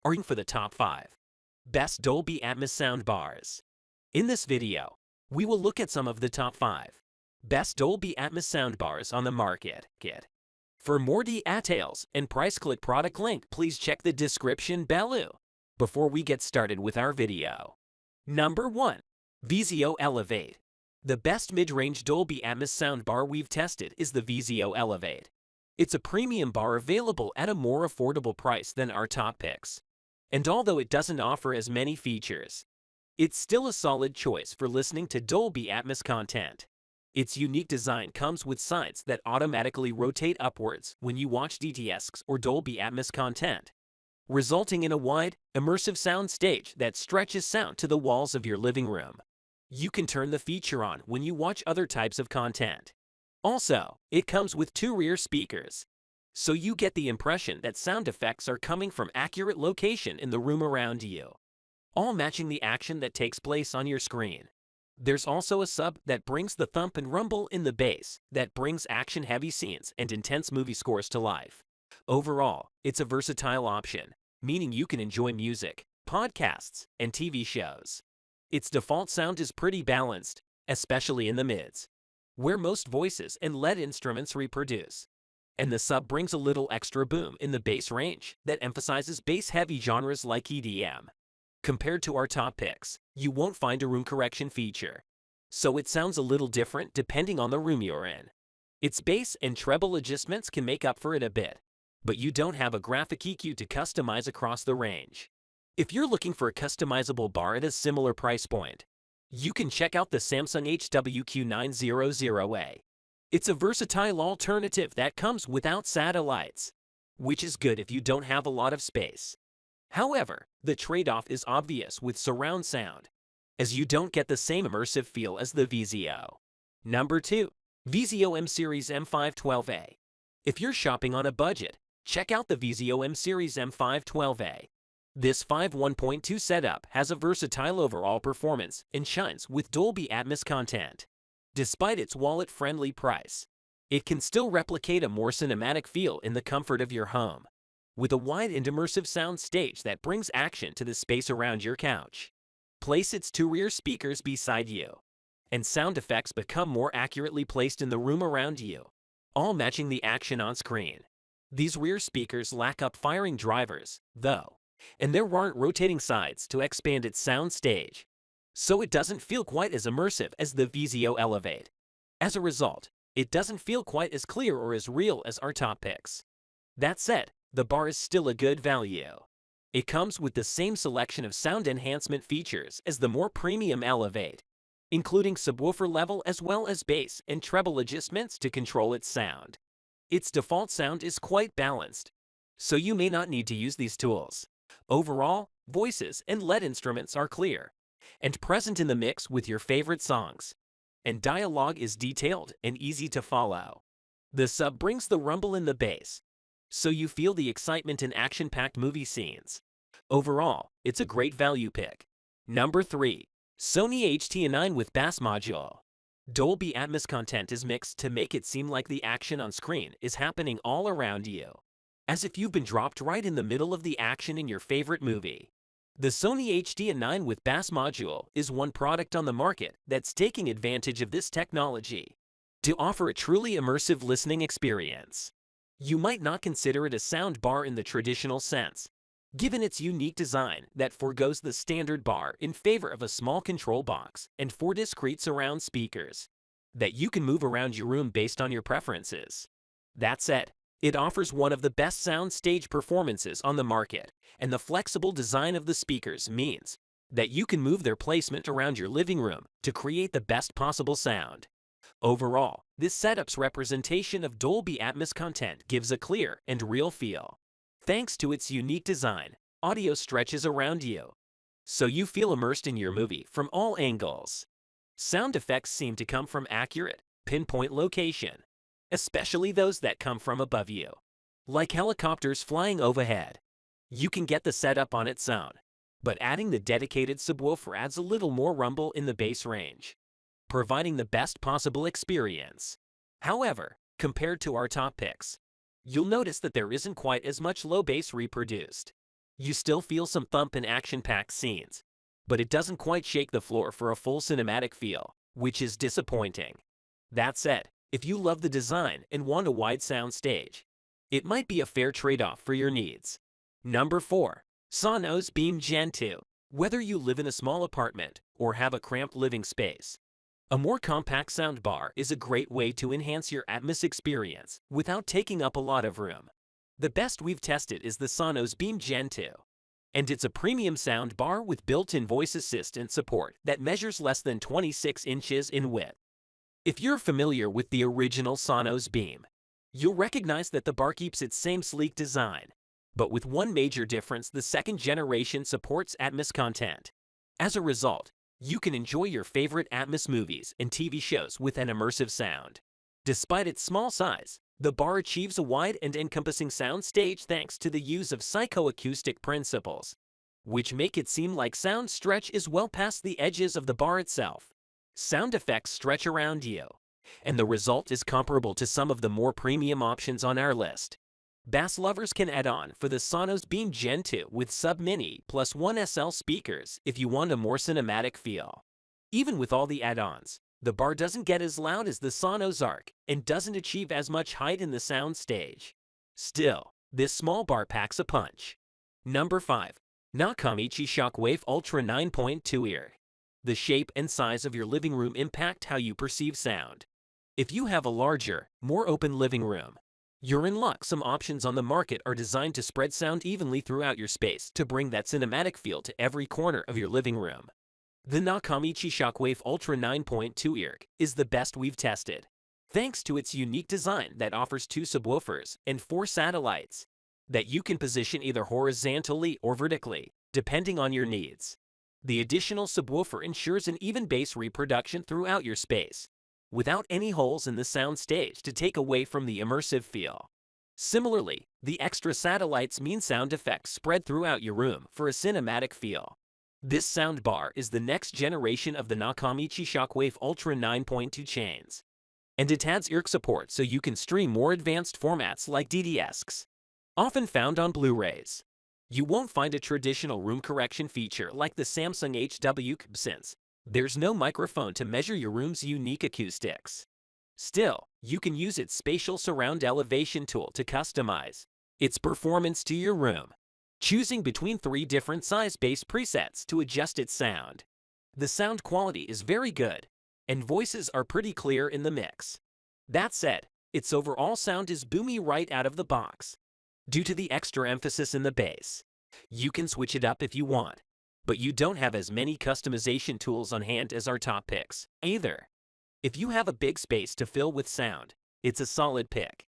are you for the top 5 best Dolby Atmos soundbars. In this video, we will look at some of the top 5 best Dolby Atmos soundbars on the market. For more details and price, click product link. Please check the description below. Before we get started with our video. Number 1. Vizio Elevate. The best mid-range Dolby Atmos soundbar we've tested is the Vizio Elevate. It's a premium bar available at a more affordable price than our top picks. And although it doesn't offer as many features, it's still a solid choice for listening to Dolby Atmos content. Its unique design comes with sides that automatically rotate upwards when you watch DTS:s or Dolby Atmos content, resulting in a wide, immersive sound stage that stretches sound to the walls of your living room. You can turn the feature on when you watch other types of content. Also, it comes with 2 rear speakers, so you get the impression that sound effects are coming from accurate location in the room around you, all matching the action that takes place on your screen. There's also a sub that brings the thump and rumble in the bass that brings action-heavy scenes and intense movie scores to life. Overall, it's a versatile option, meaning you can enjoy music, podcasts, and TV shows. Its default sound is pretty balanced, especially in the mids, where most voices and LED instruments reproduce. And the sub brings a little extra boom in the bass range that emphasizes bass-heavy genres like EDM. Compared to our top picks, you won't find a room correction feature, so it sounds a little different depending on the room you're in. Its bass and treble adjustments can make up for it a bit, but you don't have a graphic EQ to customize across the range. If you're looking for a customizable bar at a similar price point, you can check out the Samsung HWQ900A. It's a versatile alternative that comes without satellites, which is good if you don't have a lot of space. However, the trade-off is obvious with surround sound, as you don't get the same immersive feel as the Vizio. Number 2. Vizio M Series M512A. If you're shopping on a budget, check out the Vizio M Series M512A. This 5.1.2 setup has a versatile overall performance and shines with Dolby Atmos content. Despite its wallet-friendly price, it can still replicate a more cinematic feel in the comfort of your home, with a wide and immersive sound stage that brings action to the space around your couch. Place its 2 rear speakers beside you, and sound effects become more accurately placed in the room around you, all matching the action on screen. These rear speakers lack up-firing drivers, though, and there aren't rotating sides to expand its sound stage, so it doesn't feel quite as immersive as the Vizio Elevate. As a result, it doesn't feel quite as clear or as real as our top picks. That said, the bar is still a good value. It comes with the same selection of sound enhancement features as the more premium Elevate, including subwoofer level as well as bass and treble adjustments to control its sound. Its default sound is quite balanced, so you may not need to use these tools. Overall, voices and LED instruments are clear and present in the mix with your favorite songs, and dialogue is detailed and easy to follow. The sub brings the rumble in the bass, so you feel the excitement in action-packed movie scenes. Overall, it's a great value pick. Number 3. Sony HT9 with bass module. Dolby Atmos content is mixed to make it seem like the action on screen is happening all around you, as if you've been dropped right in the middle of the action in your favorite movie. The Sony HT9 with bass module is one product on the market that's taking advantage of this technology to offer a truly immersive listening experience. You might not consider it a sound bar in the traditional sense, given its unique design that forgoes the standard bar in favor of a small control box and 4 discrete surround speakers that you can move around your room based on your preferences. That said, it offers one of the best sound stage performances on the market, and the flexible design of the speakers means that you can move their placement around your living room to create the best possible sound. Overall, this setup's representation of Dolby Atmos content gives a clear and real feel. Thanks to its unique design, audio stretches around you, so you feel immersed in your movie from all angles. Sound effects seem to come from accurate, pinpoint location, especially those that come from above you, like helicopters flying overhead. You can get the setup on its own, but adding the dedicated subwoofer adds a little more rumble in the bass range, providing the best possible experience. However, compared to our top picks, you'll notice that there isn't quite as much low bass reproduced. You still feel some thump in action-packed scenes, but it doesn't quite shake the floor for a full cinematic feel, which is disappointing. That said, if you love the design and want a wide sound stage, it might be a fair trade-off for your needs. Number 4. Sonos Beam Gen 2. Whether you live in a small apartment or have a cramped living space, a more compact soundbar is a great way to enhance your Atmos experience without taking up a lot of room. The best we've tested is the Sonos Beam Gen 2, and it's a premium soundbar with built-in voice assistant support that measures less than 26 inches in width. If you're familiar with the original Sonos Beam, you'll recognize that the bar keeps its same sleek design, but with one major difference: the second generation supports Atmos content. As a result, you can enjoy your favorite Atmos movies and TV shows with an immersive sound. Despite its small size, the bar achieves a wide and encompassing sound stage thanks to the use of psychoacoustic principles, which make it seem like sound stretch is well past the edges of the bar itself. Sound effects stretch around you, and the result is comparable to some of the more premium options on our list. Bass lovers can add on for the Sonos Beam Gen 2 with Sub-Mini plus 1SL speakers if you want a more cinematic feel. Even with all the add-ons, the bar doesn't get as loud as the Sonos eARC and doesn't achieve as much height in the sound stage. Still, this small bar packs a punch. Number 5. Nakamichi Shockwafe Ultra 9.2 eARC. The shape and size of your living room impact how you perceive sound. If you have a larger, more open living room, you're in luck. Some options on the market are designed to spread sound evenly throughout your space to bring that cinematic feel to every corner of your living room. The Nakamichi Shockwafe Ultra 9.2 eARC is the best we've tested, thanks to its unique design that offers 2 subwoofers and 4 satellites that you can position either horizontally or vertically, depending on your needs. The additional subwoofer ensures an even bass reproduction throughout your space, without any holes in the sound stage to take away from the immersive feel. Similarly, the extra satellites mean sound effects spread throughout your room for a cinematic feel. This soundbar is the next generation of the Nakamichi Shockwafe Ultra 9.2 chains, and it adds eARC support so you can stream more advanced formats like DDSCs, often found on Blu-rays. You won't find a traditional room correction feature like the Samsung HW since there's no microphone to measure your room's unique acoustics. Still, you can use its spatial surround elevation tool to customize its performance to your room, choosing between 3 different size bass presets to adjust its sound. The sound quality is very good, and voices are pretty clear in the mix. That said, its overall sound is boomy right out of the box, due to the extra emphasis in the bass. You can switch it up if you want, but you don't have as many customization tools on hand as our top picks either. If you have a big space to fill with sound, it's a solid pick.